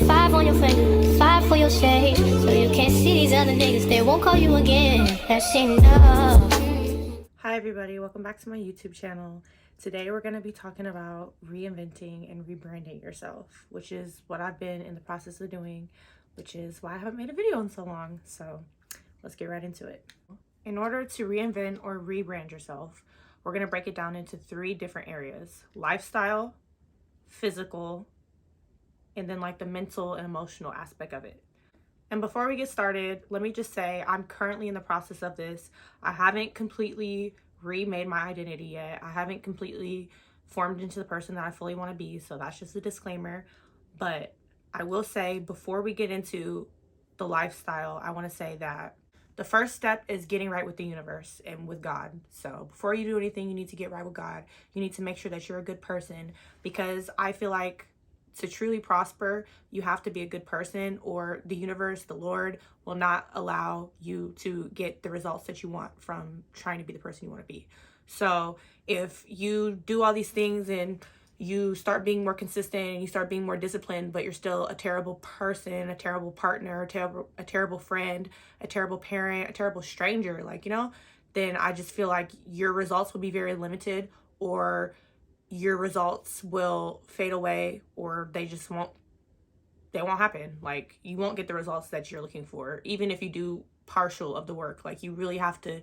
5 on your finger, 5 for your shade. So you can't see these other niggas, they won't call you again. That's enough. Hi everybody, welcome back to my YouTube channel. Today we're going to be talking about reinventing and rebranding yourself, which is what I've been in the process of doing, which is why I haven't made a video in so long. So let's get right into it. In order to reinvent or rebrand yourself, we're going to break it down into 3 different areas: lifestyle, physical, and then like the mental and emotional aspect of it. And before we get started, let me just say I'm currently in the process of this. I haven't completely remade my identity yet. I haven't completely formed into the person that I fully want to be. So that's just a disclaimer. But I will say, before we get into the lifestyle, I want to say that the first step is getting right with the universe and with God. So before you do anything, you need to get right with God. You need to make sure that you're a good person, because I feel like to truly prosper, you have to be a good person, or the universe, the Lord, will not allow you to get the results that you want from trying to be the person you want to be. So if you do all these things and you start being more consistent and you start being more disciplined, but you're still a terrible person, a terrible partner, a terrible friend, a terrible parent, a terrible stranger, then I just feel like your results will be very limited, or your results will fade away, or they won't happen. Like, you won't get the results that you're looking for, even if you do partial of the work. Like, you really have to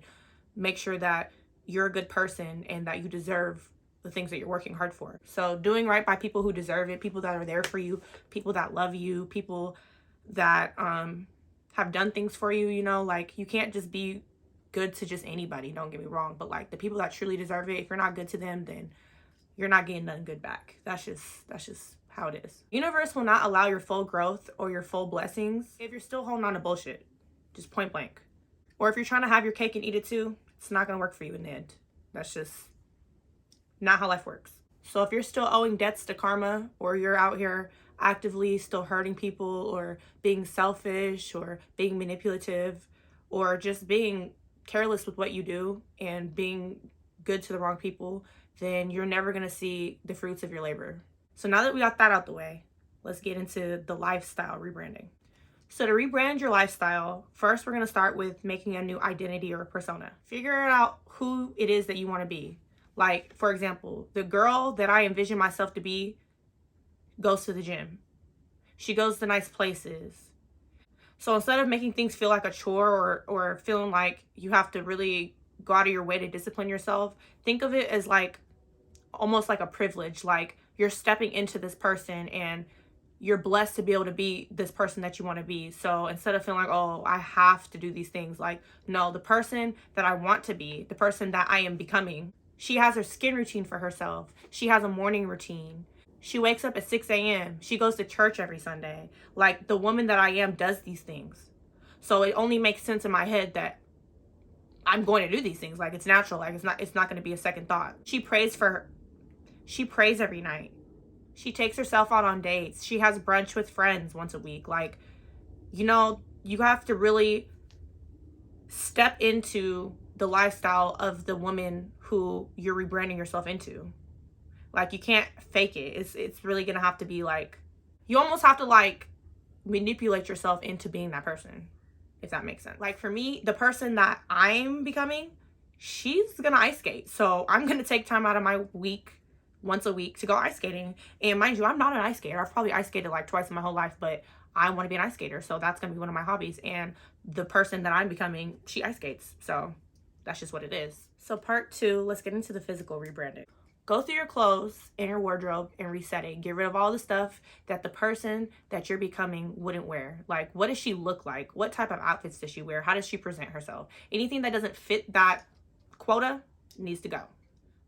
make sure that you're a good person and that you deserve the things that you're working hard for. So doing right by people who deserve it, people that are there for you, people that love you, people that have done things for you, like, you can't just be good to just anybody, don't get me wrong, but like the people that truly deserve it, if you're not good to them, then you're not getting nothing good back. That's just how it is. Universe will not allow your full growth or your full blessings if you're still holding on to bullshit, just point blank. Or if you're trying to have your cake and eat it too, it's not gonna work for you in the end. That's just not how life works. So if you're still owing debts to karma, or you're out here actively still hurting people, or being selfish, or being manipulative, or just being careless with what you do and being good to the wrong people, then you're never gonna see the fruits of your labor. So now that we got that out the way, let's get into the lifestyle rebranding. So to rebrand your lifestyle, first we're gonna start with making a new identity or persona. Figure out who it is that you wanna be. Like, for example, the girl that I envision myself to be goes to the gym. She goes to nice places. So instead of making things feel like a chore, or feeling like you have to really go out of your way to discipline yourself, think of it as like almost like a privilege. Like, you're stepping into this person and you're blessed to be able to be this person that you want to be. So instead of feeling like, oh, I have to do these things, like, no, the person that I want to be, the person that I am becoming, she has her skin routine for herself. She has a morning routine. She wakes up at 6 a.m. She goes to church every Sunday. Like, the woman that I am does these things. So it only makes sense in my head that I'm going to do these things. Like, it's natural. Like, it's not going to be a second thought. She prays every night. She takes herself out on dates. She has brunch with friends once a week. Like, you have to really step into the lifestyle of the woman who you're rebranding yourself into. Like, you can't fake it. It's really gonna have to be like, you almost have to like manipulate yourself into being that person, if that makes sense. Like, for me, the person that I'm becoming, she's gonna ice skate. So I'm gonna take time out of my week, once a week, to go ice skating. And mind you, I'm not an ice skater. I've probably ice skated like twice in my whole life, but I want to be an ice skater. So that's gonna be one of my hobbies. And the person that I'm becoming, she ice skates. So that's just what it is. So part 2, let's get into the physical rebranding. Go through your clothes and your wardrobe and reset it. Get rid of all the stuff that the person that you're becoming wouldn't wear. Like, what does she look like? What type of outfits does she wear? How does she present herself? Anything that doesn't fit that quota needs to go.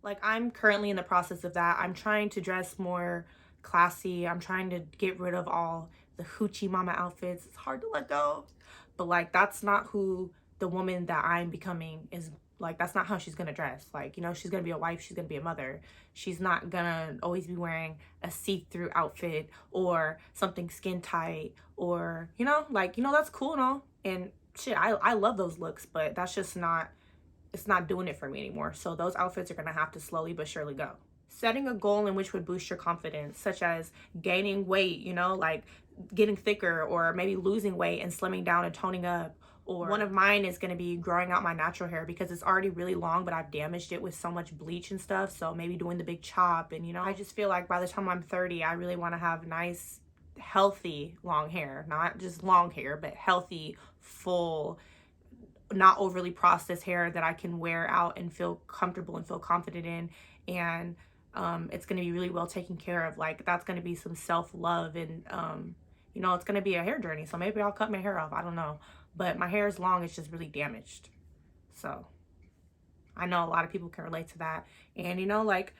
Like, I'm currently in the process of that. I'm trying to dress more classy. I'm trying to get rid of all the hoochie mama outfits. It's hard to let go. But like, that's not who the woman that I'm becoming is. Like, that's not how she's gonna dress. Like, she's gonna be a wife, she's gonna be a mother. She's not gonna always be wearing a see-through outfit or something skin tight, or that's cool and all, and shit, I love those looks, but that's just not, it's not doing it for me anymore. So those outfits are gonna have to slowly but surely go. Setting a goal in which would boost your confidence, such as gaining weight, you know, like getting thicker, or maybe losing weight and slimming down and toning up. Or one of mine is going to be growing out my natural hair because it's already really long, but I've damaged it with so much bleach and stuff. So maybe doing the big chop. And, you know, I just feel like by the time I'm 30, I really want to have nice, healthy long hair. Not just long hair, but healthy, full, not overly processed hair that I can wear out and feel comfortable and feel confident in. And it's going to be really well taken care of. Like, that's going to be some self-love. And you know, it's going to be a hair journey. So maybe I'll cut my hair off. I don't know. But my hair is long. It's just really damaged. So I know a lot of people can relate to that. And, you know, like,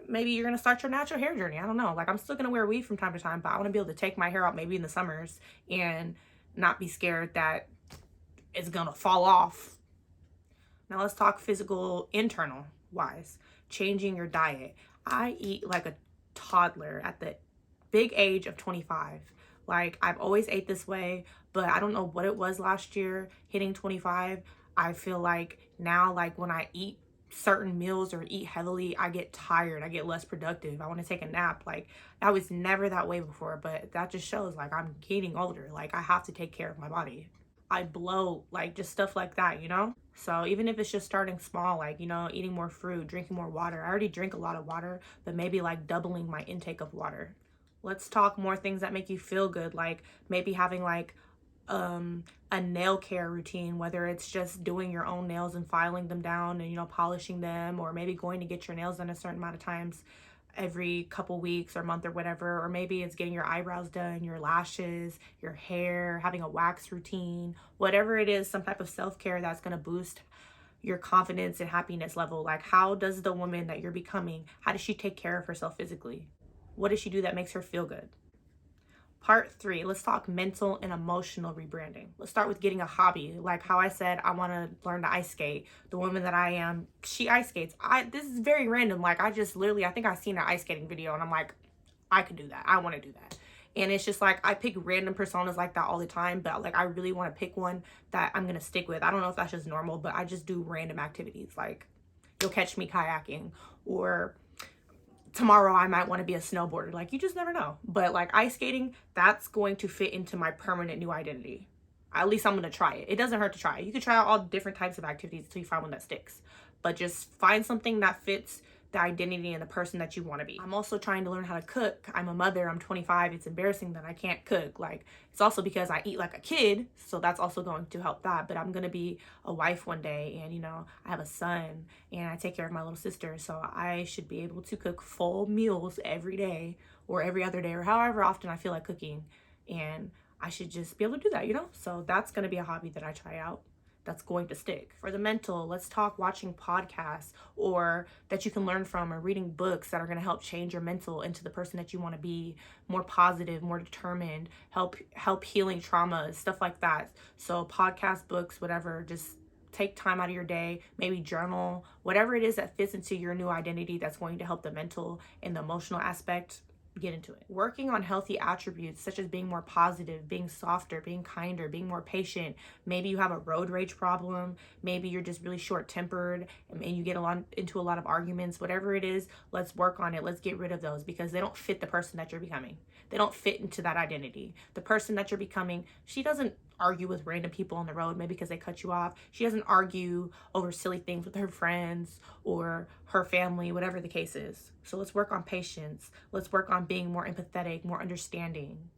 maybe you're going to start your natural hair journey. I don't know. Like, I'm still going to wear weave from time to time, but I want to be able to take my hair out maybe in the summers and not be scared that it's going to fall off. Now let's talk physical, internal wise. Changing your diet. I eat like a toddler at the big age of 25. Like, I've always ate this way, but I don't know what it was last year hitting 25. I feel like now, like, when I eat certain meals or eat heavily, I get tired. I get less productive. I want to take a nap. Like, I was never that way before, but that just shows like I'm getting older. Like, I have to take care of my body. I bloat, like, just stuff like that, you know? So even if it's just starting small, like, you know, eating more fruit, drinking more water. I already drink a lot of water, but maybe like doubling my intake of water. Let's talk more things that make you feel good, like maybe having like a nail care routine, whether it's just doing your own nails and filing them down and, you know, polishing them, or maybe going to get your nails done a certain amount of times every couple weeks or month or whatever. Or maybe it's getting your eyebrows done, your lashes, your hair, having a wax routine, whatever it is, some type of self-care that's going to boost your confidence and happiness level. Like, how does the woman that you're becoming, how does she take care of herself physically? What does she do that makes her feel good? Part 3, let's talk mental and emotional rebranding. Let's start with getting a hobby. Like how I said, I want to learn to ice skate. The woman that I am, she ice skates. This is very random. Like, I just literally, I think I've seen an ice skating video and I'm like, I could do that. I want to do that. And it's just like, I pick random personas like that all the time, but like, I really want to pick one that I'm going to stick with. I don't know if that's just normal, but I just do random activities. Like, you'll catch me kayaking, or tomorrow I might want to be a snowboarder. Like, you just never know. But like ice skating, that's going to fit into my permanent new identity. At least I'm going to try it. It doesn't hurt to try it. You can try out all different types of activities until you find one that sticks. But just find something that fits the identity and the person that you want to be. I'm also trying to learn how to cook. I'm a mother. I'm 25. It's embarrassing that I can't cook. Like, it's also because I eat like a kid, so that's also going to help that. But I'm going to be a wife one day, and, you know, I have a son and I take care of my little sister, so I should be able to cook full meals every day or every other day or however often I feel like cooking. And I should just be able to do that, you know? So that's going to be a hobby that I try out that's going to stick. For the mental, let's talk watching podcasts or that you can learn from, or reading books that are going to help change your mental into the person that you want to be, more positive, more determined, help healing traumas, stuff like that. So podcasts, books, whatever, just take time out of your day, maybe journal, whatever it is that fits into your new identity that's going to help the mental and the emotional aspect. Get into it. Working on healthy attributes such as being more positive, being softer, being kinder, being more patient. Maybe you have a road rage problem. Maybe you're just really short-tempered and you get into a lot of arguments. Whatever it is, let's work on it. Let's get rid of those because they don't fit the person that you're becoming. They don't fit into that identity. The person that you're becoming, she doesn't argue with random people on the road, maybe because they cut you off. She doesn't argue over silly things with her friends or her family, whatever the case is. So let's work on patience. Let's work on being more empathetic, more understanding.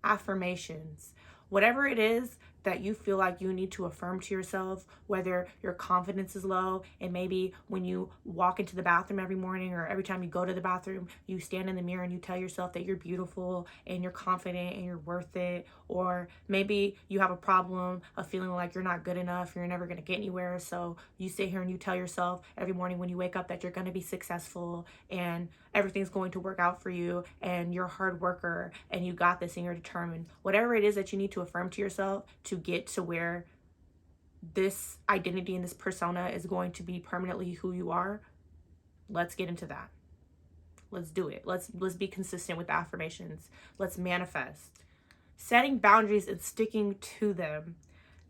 Affirmations. Whatever it is that you feel like you need to affirm to yourself, whether your confidence is low and maybe when you walk into the bathroom every morning or every time you go to the bathroom, you stand in the mirror and you tell yourself that you're beautiful and you're confident and you're worth it. Or maybe you have a problem of feeling like you're not good enough, you're never going to get anywhere. So you sit here and you tell yourself every morning when you wake up that you're going to be successful and everything's going to work out for you and you're a hard worker and you got this and you're determined. Whatever it is that you need to affirm to yourself to get to where this identity and this persona is going to be permanently who you are, let's get into that. Let's do it. Let's be consistent with the affirmations. Let's manifest. Setting boundaries and sticking to them.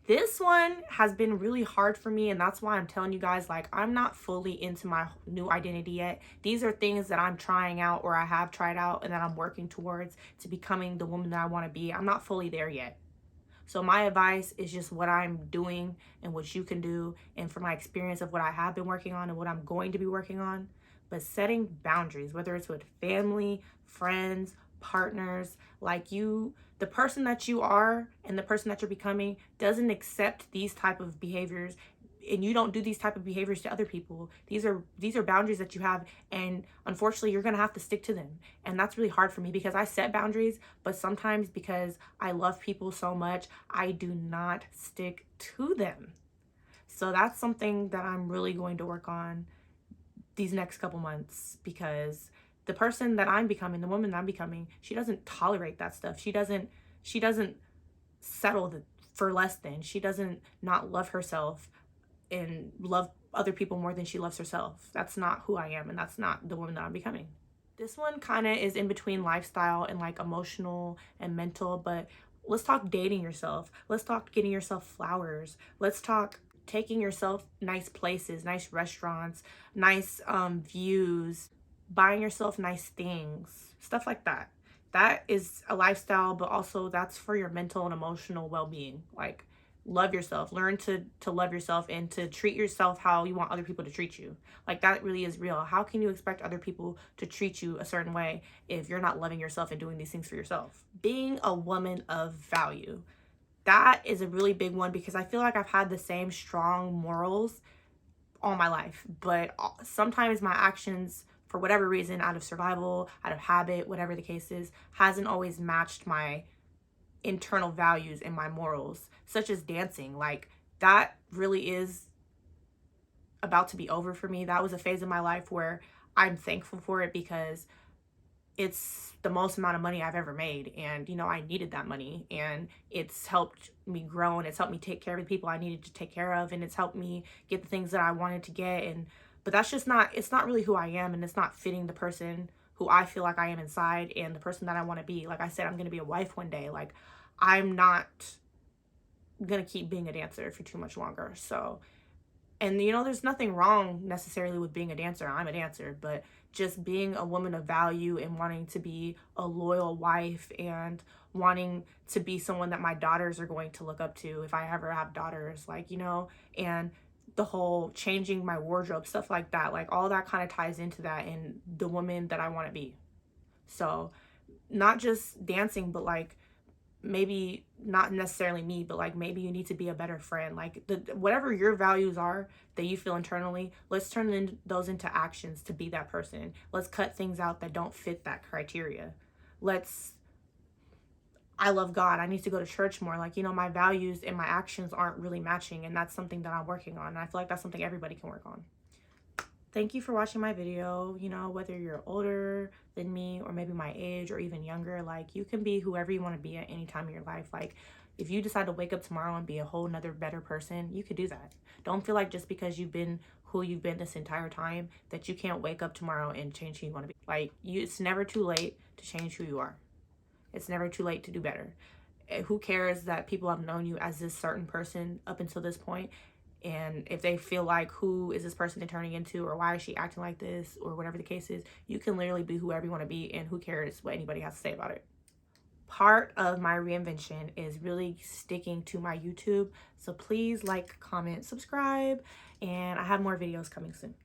This one has been really hard for me, and that's why I'm telling you guys, like, I'm not fully into my new identity yet. These are things that I'm trying out, or I have tried out, and that I'm working towards to becoming the woman that I want to be. I'm not fully there yet. So my advice is just what I'm doing and what you can do, and from my experience of what I have been working on and what I'm going to be working on. But setting boundaries, whether it's with family, friends, partners, like the person that you are and the person that you're becoming doesn't accept these type of behaviors, and you don't do these type of behaviors to other people. These are boundaries that you have, and unfortunately you're gonna have to stick to them. And that's really hard for me, because I set boundaries, but sometimes because I love people so much, I do not stick to them. So that's something that I'm really going to work on these next couple months, because the person that I'm becoming, the woman that I'm becoming, she doesn't tolerate that stuff. She doesn't settle for less than. She doesn't not love herself and love other people more than she loves herself. That's not who I am, and that's not the woman that I'm becoming. This one kind of is in between lifestyle and like emotional and mental, but let's talk dating yourself. Let's talk getting yourself flowers. Let's talk taking yourself nice places, nice restaurants, nice views, buying yourself nice things, stuff like that. That is a lifestyle, but also that's for your mental and emotional well-being. Like, love yourself, learn to love yourself, and to treat yourself how you want other people to treat you. Like, that really is real. How can you expect other people to treat you a certain way if you're not loving yourself and doing these things for yourself? Being a woman of value, that is a really big one, because I feel like I've had the same strong morals all my life, but sometimes my actions, for whatever reason, out of survival, out of habit, whatever the case is, hasn't always matched my internal values and my morals, such as dancing. Like, that really is about to be over for me. That was a phase of my life where I'm thankful for it, because it's the most amount of money I've ever made, and I needed that money, and it's helped me grow, and it's helped me take care of the people I needed to take care of, and it's helped me get the things that I wanted to get. But that's just not, it's not really who I am, and it's not fitting the person who I feel like I am inside, and the person that I want to be. Like I said, I'm going to be a wife one day. Like, I'm not going to keep being a dancer for too much longer. So, and there's nothing wrong necessarily with being a dancer. I'm a dancer, but just being a woman of value and wanting to be a loyal wife, and wanting to be someone that my daughters are going to look up to if I ever have daughters, like, and the whole changing my wardrobe, stuff like that, like all that kind of ties into that, and the woman that I want to be. So not just dancing, but like, maybe not necessarily me, but like, maybe you need to be a better friend. Like, whatever your values are that you feel internally, let's turn those into actions to be that person. Let's cut things out that don't fit that criteria. I love God, I need to go to church more. Like, my values and my actions aren't really matching, and that's something that I'm working on, and I feel like that's something everybody can work on. Thank you for watching my video. Whether you're older than me, or maybe my age, or even younger, like, you can be whoever you want to be at any time in your life. Like, if you decide to wake up tomorrow and be a whole nother better person, you could do that. Don't feel like just because you've been who you've been this entire time that you can't wake up tomorrow and change who you want to be. Like, it's never too late to change who you are. It's never too late to do better. Who cares that people have known you as this certain person up until this point? And if they feel like, who is this person turning into, or why is she acting like this, or whatever the case is, you can literally be whoever you want to be, and who cares what anybody has to say about it. Part of my reinvention is really sticking to my YouTube. So please like, comment, subscribe, and I have more videos coming soon.